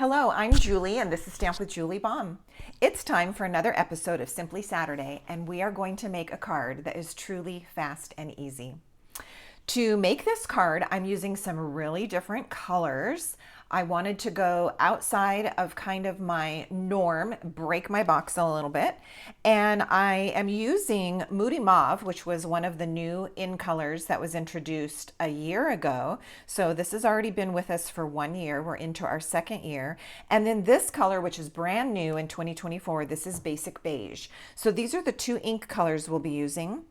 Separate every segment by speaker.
Speaker 1: Hello, I'm Julie, and this is Stamp with Julie Baum. It's time for another episode of Simply Saturday, and we are going to make a card that is truly fast and easy. To make this card, I'm using some really different colors. I wanted to go outside of kind of my norm, break my box a little bit. And I am using Moody Mauve, which was one of the new in colors that was introduced a year ago. So this has already been with us for 1 year. We're into our second year. And then this color, which is brand new in 2024, this is Basic Beige. So these are the two ink colors we'll be using.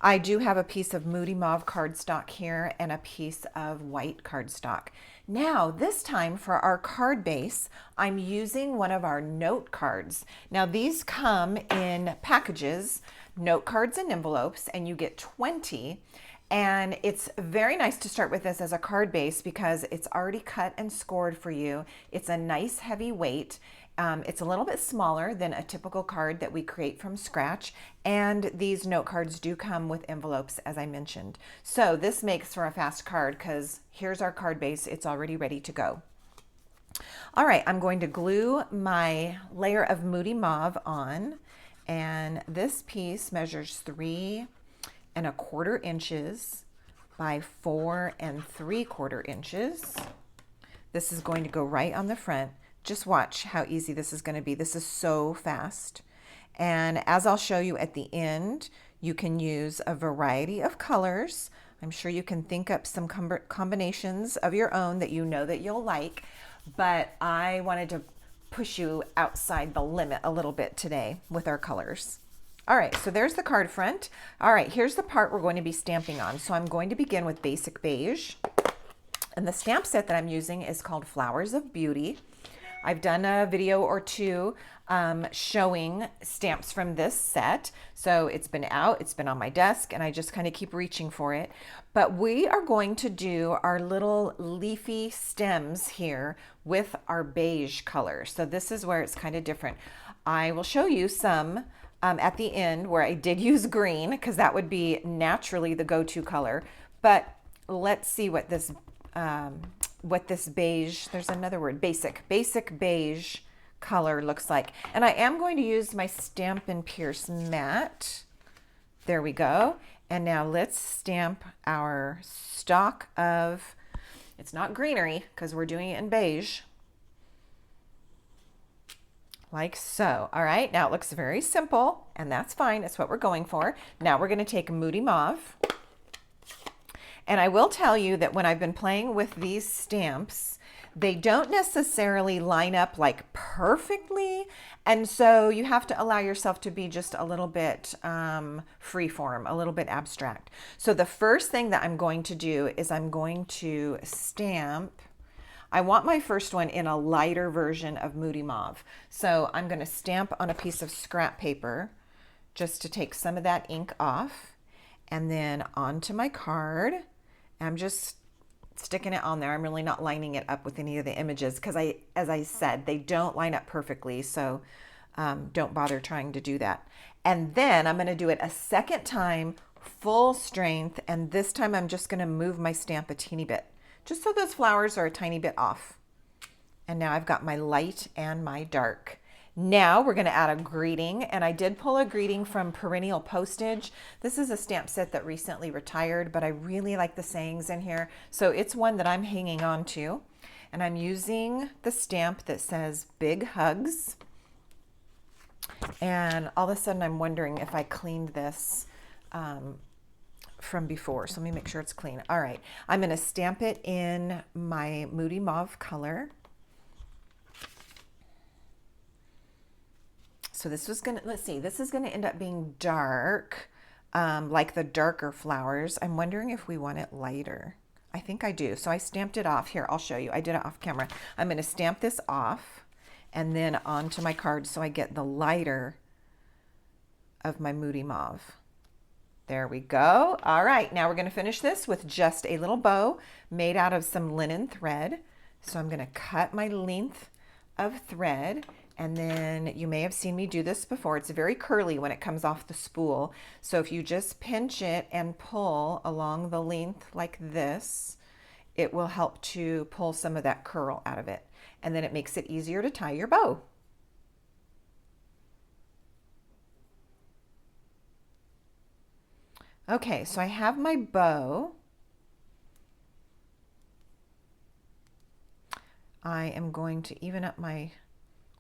Speaker 1: I do have a piece of Moody Mauve cardstock here and a piece of white cardstock. Now, this time for our card base, I'm using one of our note cards. Now, these come in packages, note cards and envelopes, and you get 20. And it's very nice to start with this as a card base because it's already cut and scored for you. It's a nice heavy weight. It's a little bit smaller than a typical card that we create from scratch. And these note cards do come with envelopes, as I mentioned. So this makes for a fast card because here's our card base. It's already ready to go. All right, I'm going to glue my layer of Moody Mauve on. And this piece measures 3¼ inches by 4¾ inches. This is going to go right on the front. Just watch how easy this is going to be. This is so fast. And as I'll show you at the end, you can use a variety of colors. I'm sure you can think up some combinations of your own that you know that you'll like, but I wanted to push you outside the limit a little bit today with our colors. All right, so there's the card front. All right, here's the part we're going to be stamping on. So I'm going to begin with Basic Beige. And the stamp set that I'm using is called Flowers of Beauty. I've done a video or two showing stamps from this set. So it's been out, it's been on my desk, and I just kind of keep reaching for it. But we are going to do our little leafy stems here with our beige color. So this is where it's kind of different. I will show you some at the end where I did use green because that would be naturally the go-to color. But let's see what this beige, there's another word, basic beige color looks like. And I am going to use my Stampin' Pierce mat. There we go. And now let's stamp our stock of, it's not greenery because we're doing it in beige. Like so. All right, now it looks very simple and that's fine. That's what we're going for. Now we're going to take Moody Mauve. And I will tell you that when I've been playing with these stamps, they don't necessarily line up like perfectly. And so you have to allow yourself to be just a little bit freeform, a little bit abstract. So the first thing that I'm going to do is I'm going to stamp. I want my first one in a lighter version of Moody Mauve. So I'm going to stamp on a piece of scrap paper just to take some of that ink off. And then onto my card. I'm just sticking it on there. I'm really not lining it up with any of the images because as I said, they don't line up perfectly. So don't bother trying to do that. And then I'm going to do it a second time, full strength. And this time I'm just going to move my stamp a teeny bit, just so those flowers are a tiny bit off. And now I've got my light and my dark. Now we're going to add a greeting, and I did pull a greeting from Perennial Postage. This is a stamp set that recently retired, but I really like the sayings in here. So it's one that I'm hanging on to, and I'm using the stamp that says Big Hugs. And all of a sudden I'm wondering if I cleaned this from before. So let me make sure it's clean. All right, I'm going to stamp it in my Moody Mauve color. So this was gonna, let's see, this is gonna end up being dark, like the darker flowers. I'm wondering if we want it lighter. I think I do. So I stamped it off. Here, I'll show you. I did it off camera. I'm gonna stamp this off and then onto my card so I get the lighter of my Moody Mauve. There we go. All right, now we're gonna finish this with just a little bow made out of some linen thread. So I'm gonna cut my length of thread. And then you may have seen me do this before. It's very curly when it comes off the spool. So if you just pinch it and pull along the length like this, it will help to pull some of that curl out of it. And then it makes it easier to tie your bow. Okay, so I have my bow. I am going to even up my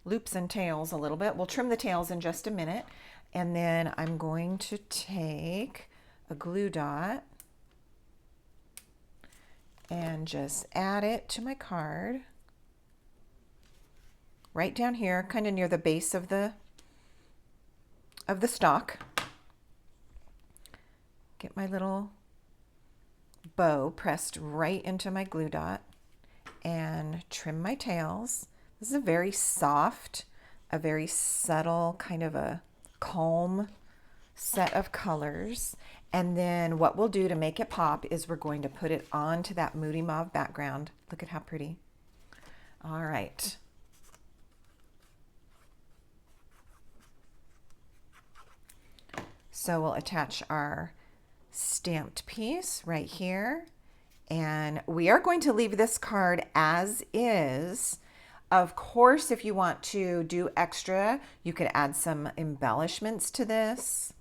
Speaker 1: loops and tails a little bit. We'll trim the tails in just a minute. And then I'm going to take a glue dot and just add it to my card. Right down here, kind of near the base of the stalk. Get my little bow pressed right into my glue dot and trim my tails. This is a very soft, a very subtle, kind of a calm set of colors. And then what we'll do to make it pop is we're going to put it onto that Moody Mauve background. Look at how pretty. All right. So we'll attach our stamped piece right here. And we are going to leave this card as is. Of course, if you want to do extra, you could add some embellishments to this.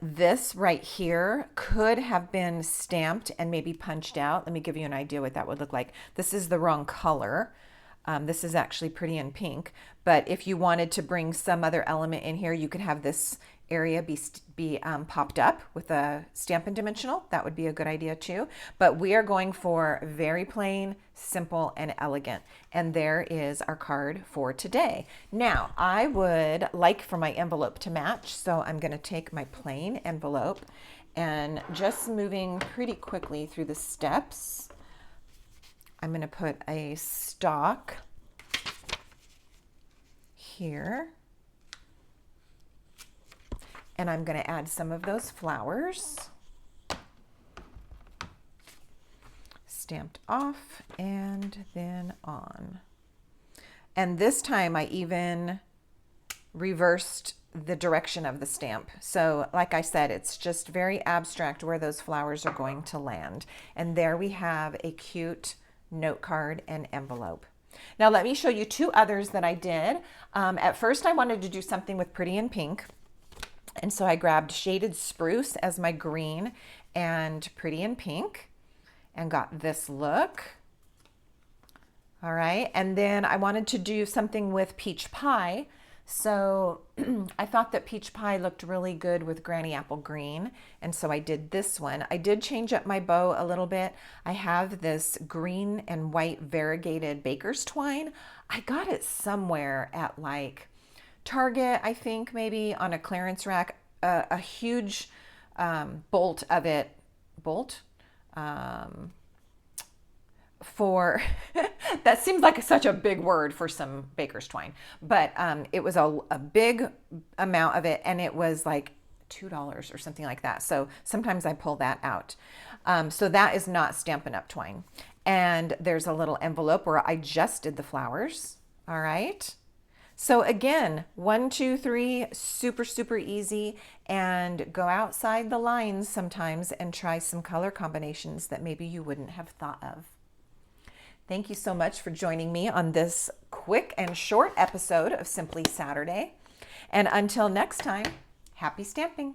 Speaker 1: This right here could have been stamped and maybe punched out. Let me give you an idea what that would look like. This is the wrong color. This is actually pretty in pink, but if you wanted to bring some other element in here, you could have this area be popped up with a Stampin' Dimensional. That would be a good idea too. But we are going for very plain, simple, and elegant. And there is our card for today. Now, I would like for my envelope to match, so I'm going to take my plain envelope and just moving pretty quickly through the steps, I'm going to put a stalk here. And I'm going to add some of those flowers. Stamped off and then on. And this time I even reversed the direction of the stamp. So like I said, it's just very abstract where those flowers are going to land. And there we have a cute note card and envelope. Now let me show you two others that I did. At first I wanted to do something with Pretty in Pink. And so I grabbed Shaded Spruce as my green and Pretty in Pink and got this look. All right, and then I wanted to do something with Peach Pie. So I thought that Peach Pie looked really good with Granny Apple Green. And so I did this one. I did change up my bow a little bit. I have this green and white variegated baker's twine. I got it somewhere at like Target, I think, maybe on a clearance rack, a huge bolt of it, for, that seems like such a big word for some baker's twine, but it was a big amount of it, and it was like $2 or something like that. So sometimes I pull that out. So that is not Stampin' Up! Twine. And there's a little envelope where I just did the flowers. All right. So again, 1, 2, 3, super, super easy, and go outside the lines sometimes and try some color combinations that maybe you wouldn't have thought of. Thank you so much for joining me on this quick and short episode of Simply Saturday. And until next time, happy stamping.